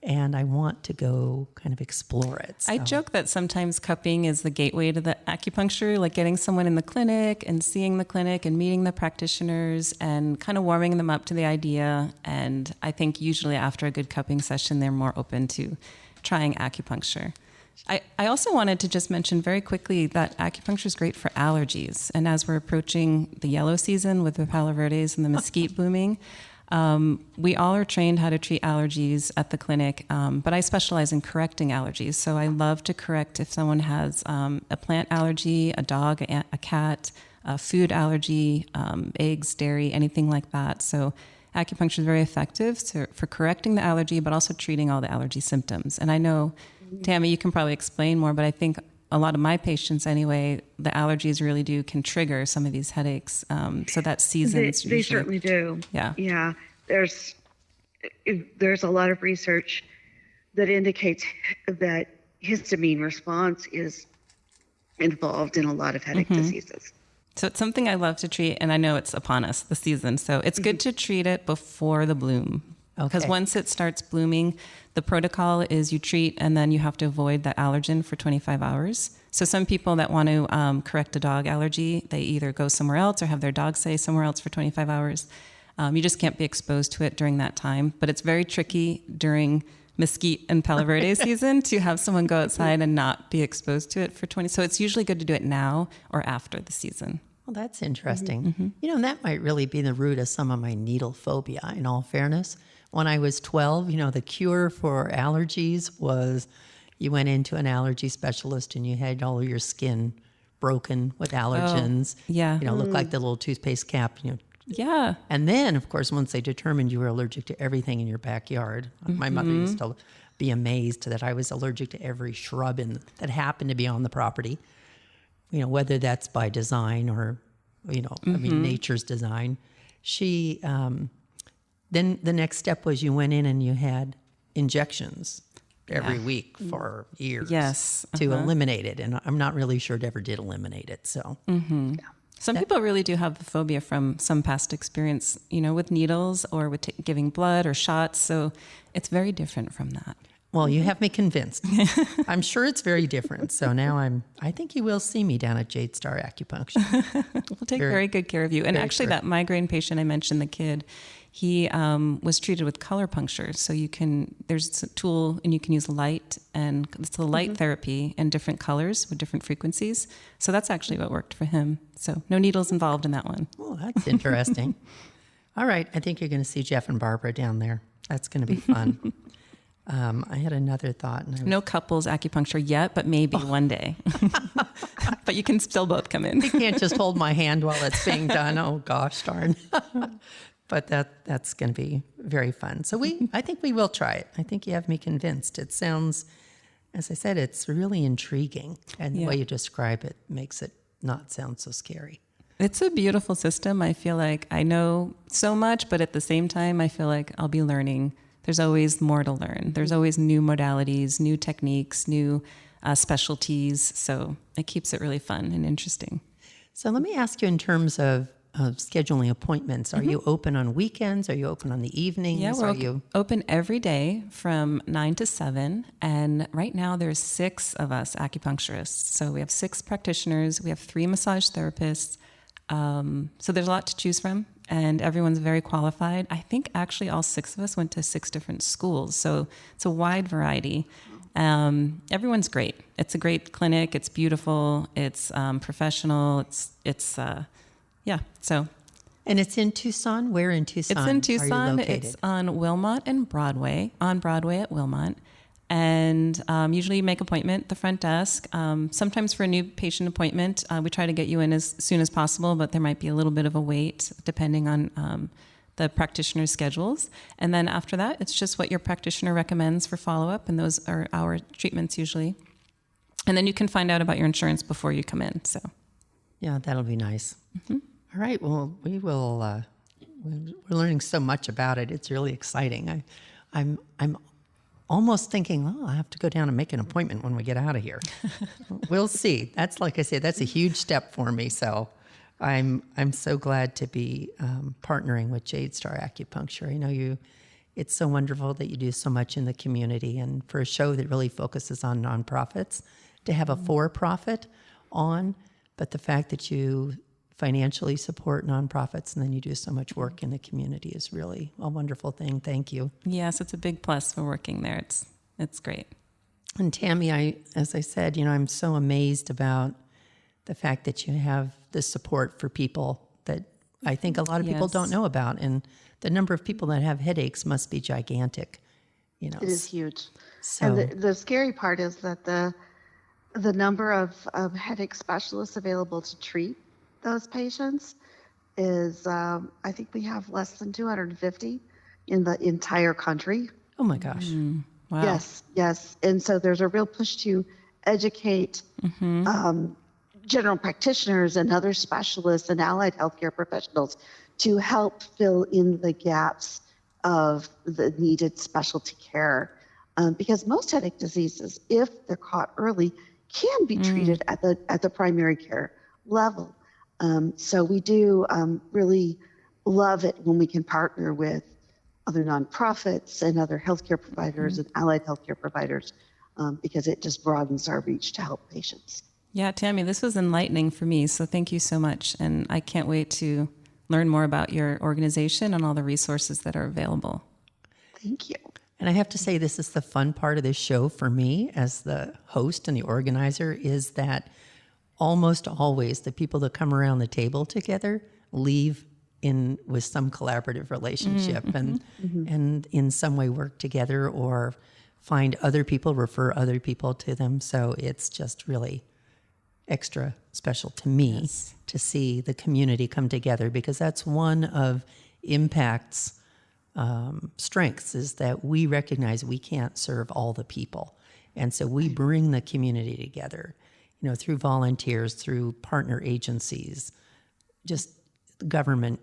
And I want to go kind of explore it. So. I joke that sometimes cupping is the gateway to the acupuncture, like getting someone in the clinic and seeing the clinic and meeting the practitioners and kind of warming them up to the idea. And I think usually after a good cupping session, they're more open to trying acupuncture. I also wanted to just mention very quickly that acupuncture is great for allergies. And as we're approaching the yellow season with the palo verdes and the mesquite blooming, we all are trained how to treat allergies at the clinic, but I specialize in correcting allergies. So I love to correct if someone has a plant allergy, a dog, a cat, a food allergy, eggs, dairy, anything like that. So acupuncture is very effective for correcting the allergy, but also treating all the allergy symptoms. And I know, Tammy, you can probably explain more, but I think a lot of my patients anyway, the allergies really can trigger some of these headaches. So that season's They certainly do. Yeah. Yeah. There's a lot of research that indicates that histamine response is involved in a lot of headache diseases. So it's something I love to treat, and I know it's upon us, the season. So it's good to treat it before the bloom. Because once it starts blooming, the protocol is you treat and then you have to avoid the allergen for 25 hours. So some people that want to correct a dog allergy, they either go somewhere else or have their dog stay somewhere else for 25 hours. You just can't be exposed to it during that time. But it's very tricky during mesquite and palo verde season to have someone go outside and not be exposed to it for 20. So it's usually good to do it now or after the season. Well, that's interesting. You know, that might really be the root of some of my needle phobia, in all fairness. When I was 12, you know, the cure for allergies was you went into an allergy specialist and you had all of your skin broken with allergens. Yeah. You know, looked like the little toothpaste cap, you know. Yeah. And then, of course, once they determined you were allergic to everything in your backyard, my mother used to be amazed that I was allergic to every shrub that happened to be on the property. You know, whether that's by design or, you know, I mean, nature's design. She, then the next step was you went in and you had injections every week for years to eliminate it. And I'm not really sure it ever did eliminate it. So some people really do have the phobia from some past experience, you know, with needles or with giving blood or shots. So it's very different from that. Well, you have me convinced. I'm sure it's very different. So now I think you will see me down at Jade Star Acupuncture. We'll take very good care of you. And actually that migraine patient I mentioned, the kid, he was treated with color puncture. So there's a tool and you can use light, and it's the light therapy in different colors with different frequencies. So that's actually what worked for him. So no needles involved in that one. Oh, that's interesting. All right. I think you're going to see Jeff and Barbara down there. That's going to be fun. I had another thought. No couples acupuncture yet, but maybe one day. But you can still both come in. You can't just hold my hand while it's being done. Oh, gosh darn. But that's going to be very fun. So I think we will try it. I think you have me convinced. It sounds, as I said, it's really intriguing. And the way you describe it makes it not sound so scary. It's a beautiful system. I feel like I know so much, but at the same time, I feel like I'll be learning. There's always more to learn. There's always new modalities, new techniques, new specialties. So it keeps it really fun and interesting. So let me ask you in terms of scheduling appointments. Are you open on weekends? Are you open on the evenings? Yeah, we're open every day from 9 to 7. And right now there's 6 of us acupuncturists. So we have 6 practitioners. We have 3 massage therapists. So there's a lot to choose from. And everyone's very qualified. I think actually all 6 of us went to 6 different schools. So it's a wide variety. Everyone's great. It's a great clinic. It's beautiful. It's professional. So. And it's in Tucson? Where in Tucson? It's in Tucson. Are you located? It's on Wilmot and Broadway, on Broadway at Wilmot. And usually you make appointment at the front desk. Sometimes for a new patient appointment, we try to get you in as soon as possible, but there might be a little bit of a wait depending on the practitioner's schedules. And then after that, it's just what your practitioner recommends for follow-up, and those are our treatments usually. And then you can find out about your insurance before you come in. So, yeah, that'll be nice. All right. Well, we will. We're learning so much about it. It's really exciting. I'm almost thinking, I have to go down and make an appointment when we get out of here. We'll see. That's, like I said, that's a huge step for me. So I'm so glad to be partnering with Jade Star Acupuncture. I know it's so wonderful that you do so much in the community, and for a show that really focuses on nonprofits, to have a for-profit on, but the fact that you financially support nonprofits and then you do so much work in the community is really a wonderful thing. Thank you. Yes, it's a big plus for working there. It's great. And Tammy, as I said, I'm so amazed about the fact that you have the support for people that I think a lot of people don't know about. And the number of people that have headaches must be gigantic. It is huge. So, and the scary part is that the number of headache specialists available to treat those patients is, I think we have less than 250 in the entire country. Oh my gosh. Wow. Yes. And so there's a real push to educate general practitioners and other specialists and allied healthcare professionals to help fill in the gaps of the needed specialty care. Because most headache diseases, if they're caught early, can be treated at the primary care level. So we do really love it when we can partner with other nonprofits and other healthcare providers and allied healthcare providers, because it just broadens our reach to help patients. Yeah, Tammy, this was enlightening for me. So thank you so much. And I can't wait to learn more about your organization and all the resources that are available. Thank you. And I have to say, this is the fun part of this show for me as the host and the organizer, is that almost always the people that come around the table together leave in with some collaborative relationship and in some way work together or find other people, refer other people to them. So it's just really extra special to me to see the community come together, because that's one of Impact's strengths, is that we recognize we can't serve all the people. And so we bring the community together, through volunteers, through partner agencies, just government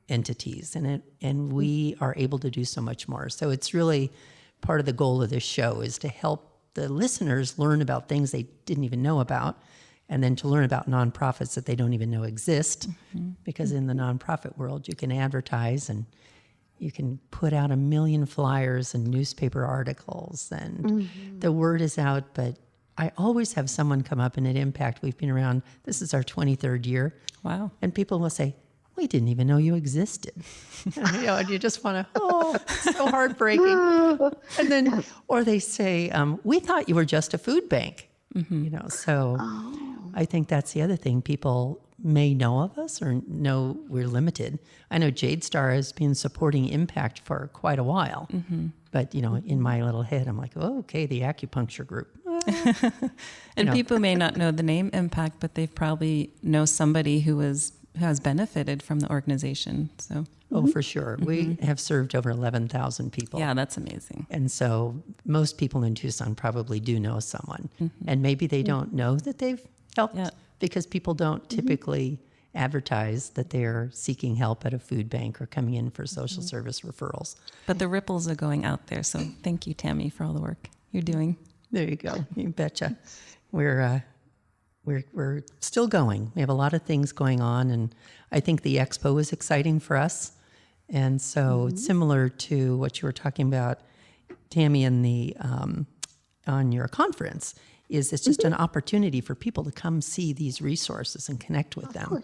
entities, and we are able to do so much more. So it's really part of the goal of this show, is to help the listeners learn about things they didn't even know about, and then to learn about nonprofits that they don't even know exist, because in the nonprofit world, you can advertise and you can put out 1 million flyers and newspaper articles, and the word is out. But I always have someone come up, and at Impact, we've been around, this is our 23rd year. Wow. And people will say, we didn't even know you existed. And you just want to, it's so heartbreaking. And then, or they say, we thought you were just a food bank. So I think that's the other thing. People may know of us or know we're limited. I know Jade Star has been supporting Impact for quite a while. But, in my little head, I'm like, okay, the acupuncture group. And people may not know the name Impact, but they probably know somebody who has benefited from the organization. So, for sure. We have served over 11,000 people. Yeah, that's amazing. And so most people in Tucson probably do know someone. And maybe they don't know that they've helped, because people don't typically advertise that they're seeking help at a food bank or coming in for social service referrals. But the ripples are going out there. So thank you, Tammy, for all the work you're doing. There you go. You betcha. We're still going. We have a lot of things going on, and I think the expo is exciting for us. And so it's similar to what you were talking about, Tammy, in the on your conference. It's just an opportunity for people to come see these resources and connect with them.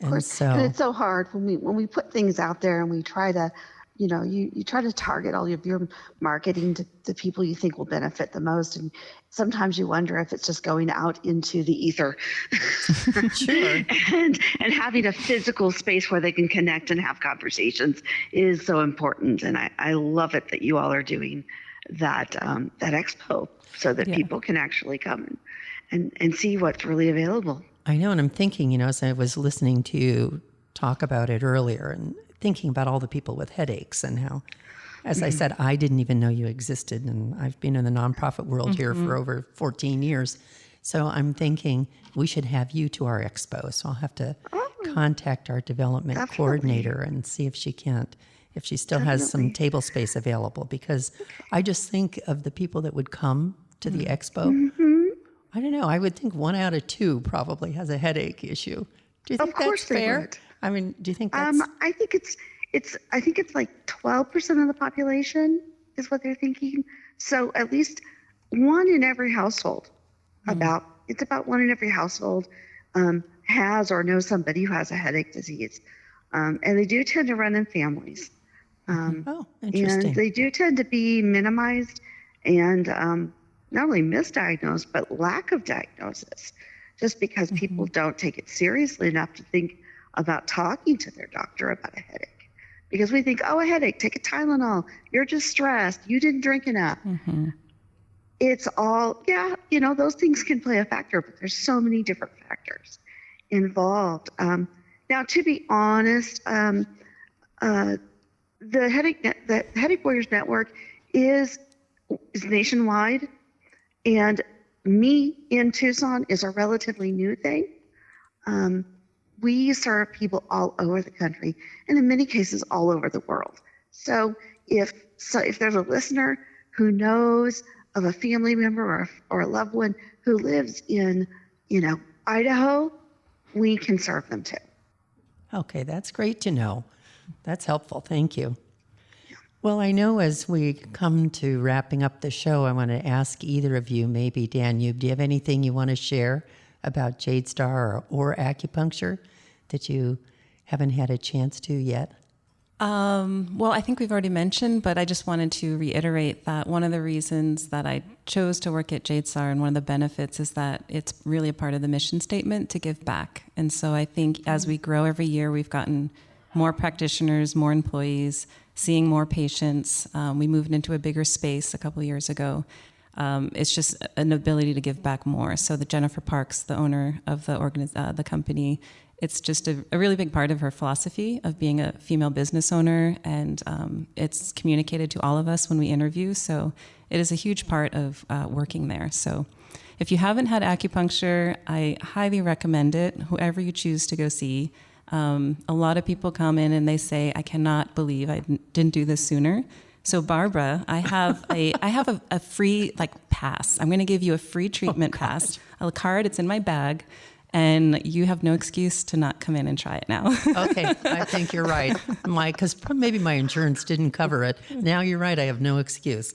Of course. And it's so hard when we put things out there and we try to, you try to target all of your marketing to the people you think will benefit the most. And sometimes you wonder if it's just going out into the ether. Sure. and having a physical space where they can connect and have conversations is so important. And I love it that you all are doing that expo, so that people can actually come and see what's really available. I know, and I'm thinking, as I was listening to you talk about it earlier, and thinking about all the people with headaches, and how, as I said, I didn't even know you existed, and I've been in the nonprofit world here for over 14 years. So I'm thinking we should have you to our expo. So I'll have to contact our development coordinator and see if she still has some table space available, because I just think of the people that would come to the expo. I don't know. I would think 1 out of 2 probably has a headache issue. Do you think that's fair? I mean, do you think that's... I think it's like 12% of the population is what they're thinking. So at least one in every household, about 1 in every household has or knows somebody who has a headache disease. And they do tend to run in families. Interesting. And they do tend to be minimized and not only misdiagnosed, but lack of diagnosis, just because people don't take it seriously enough to think about talking to their doctor about a headache. Because we think, a headache, take a Tylenol, you're just stressed, you didn't drink enough. It's all, those things can play a factor, but there's so many different factors involved. Now, to be honest, the Headache Warriors Network is nationwide, and me in Tucson is a relatively new thing. We serve people all over the country, and in many cases all over the world. So if there's a listener who knows of a family member or a loved one who lives in, Idaho, we can serve them too. Okay, that's great to know. That's helpful. Thank you. Well, I know as we come to wrapping up the show, I want to ask either of you, maybe Danube, do you have anything you want to share about Jade Star or acupuncture that you haven't had a chance to yet? Well, I think we've already mentioned, but I just wanted to reiterate that one of the reasons that I chose to work at JADESAR and one of the benefits is that it's really a part of the mission statement to give back. And so I think as we grow every year, we've gotten more practitioners, more employees, seeing more patients. We moved into a bigger space a couple of years ago. It's just an ability to give back more. So the Jennifer Parks, the owner of the company, it's just a really big part of her philosophy of being a female business owner, and it's communicated to all of us when we interview. So it is a huge part of working there. So if you haven't had acupuncture, I highly recommend it, whoever you choose to go see. A lot of people come in and they say, I cannot believe I didn't do this sooner. So Barbara, I have a free pass. I'm going to give you a free treatment pass, a card. It's in my bag. And you have no excuse to not come in and try it now. Okay, I think you're right. Because maybe my insurance didn't cover it. Now you're right, I have no excuse.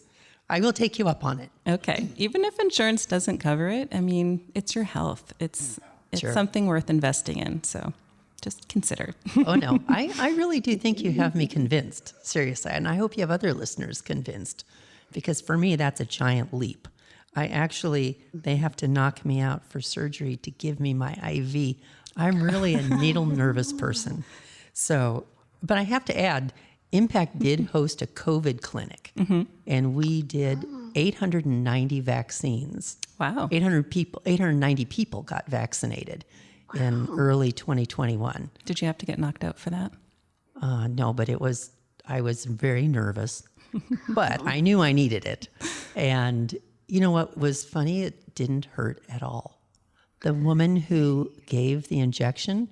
I will take you up on it. Okay. Even if insurance doesn't cover it, I mean, it's your health. It's Sure. something worth investing in. So just consider. Oh, no. I really do think you have me convinced, seriously. And I hope you have other listeners convinced. Because for me, that's a giant leap. They have to knock me out for surgery to give me my IV. I'm really a needle nervous person. So, but I have to add, Impact did host a COVID clinic, and we did 890 vaccines. Wow. 890 people got vaccinated in early 2021. Did you have to get knocked out for that? No, but I was very nervous, but I knew I needed it. And you know what was funny? It didn't hurt at all. The woman who gave the injection,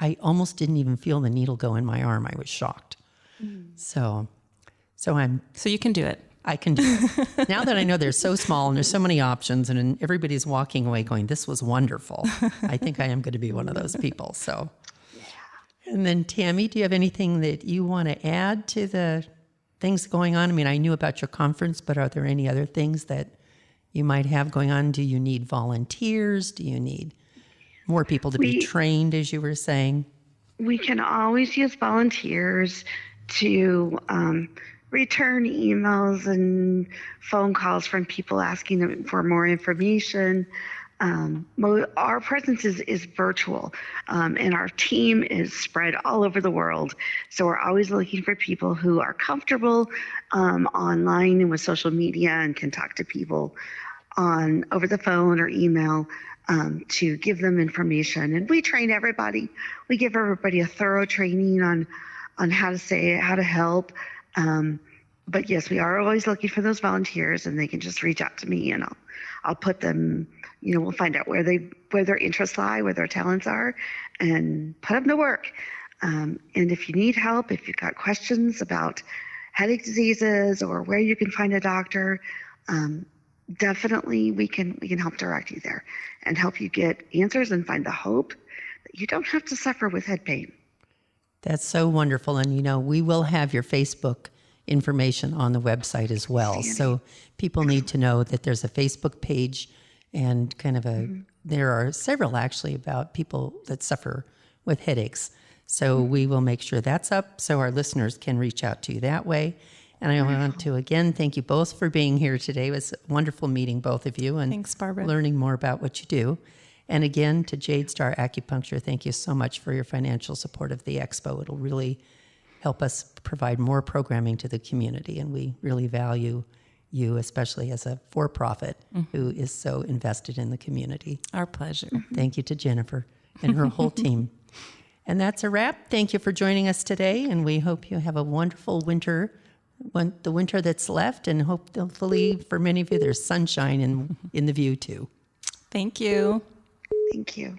I almost didn't even feel the needle go in my arm. I was shocked. So you can do it. I can do it. Now that I know they're so small and there's so many options and everybody's walking away going, this was wonderful. I think I am going to be one of those people. So, and then Tammy, do you have anything that you want to add to the things going on? I mean, I knew about your conference, but are there any other things that you might have going on? Do you need volunteers? Do you need more people to be trained, as you were saying? We can always use volunteers to return emails and phone calls from people asking them for more information. Our presence is virtual, and our team is spread all over the world. So we're always looking for people who are comfortable online and with social media and can talk to people over the phone or email to give them information. And we train everybody. We give everybody a thorough training on how to say it, how to help. But yes, we are always looking for those volunteers, and they can just reach out to me, and I'll put them. We'll find out where their interests lie, where their talents are, and put them to work. And if you need help, if you've got questions about headache diseases or where you can find a doctor, definitely we can help direct you there and help you get answers and find the hope that you don't have to suffer with head pain. That's so wonderful. And, we will have your Facebook information on the website as well. So people need to know that there's a Facebook page and kind of there are several actually about people that suffer with headaches. So we will make sure that's up so our listeners can reach out to you that way. And I want to again thank you both for being here today. It was wonderful meeting both of you and Thanks, Barbara. Learning more about what you do. And again, to JADESAR Acupuncture, thank you so much for your financial support of the expo. It'll really help us provide more programming to the community, and we really value you, especially as a for-profit who is so invested in the community. Our pleasure. Thank you to Jennifer and her whole team. And that's a wrap. Thank you for joining us today, and we hope you have a wonderful winter, the winter that's left, and hopefully for many of you there's sunshine in the view too. Thank you. Thank you.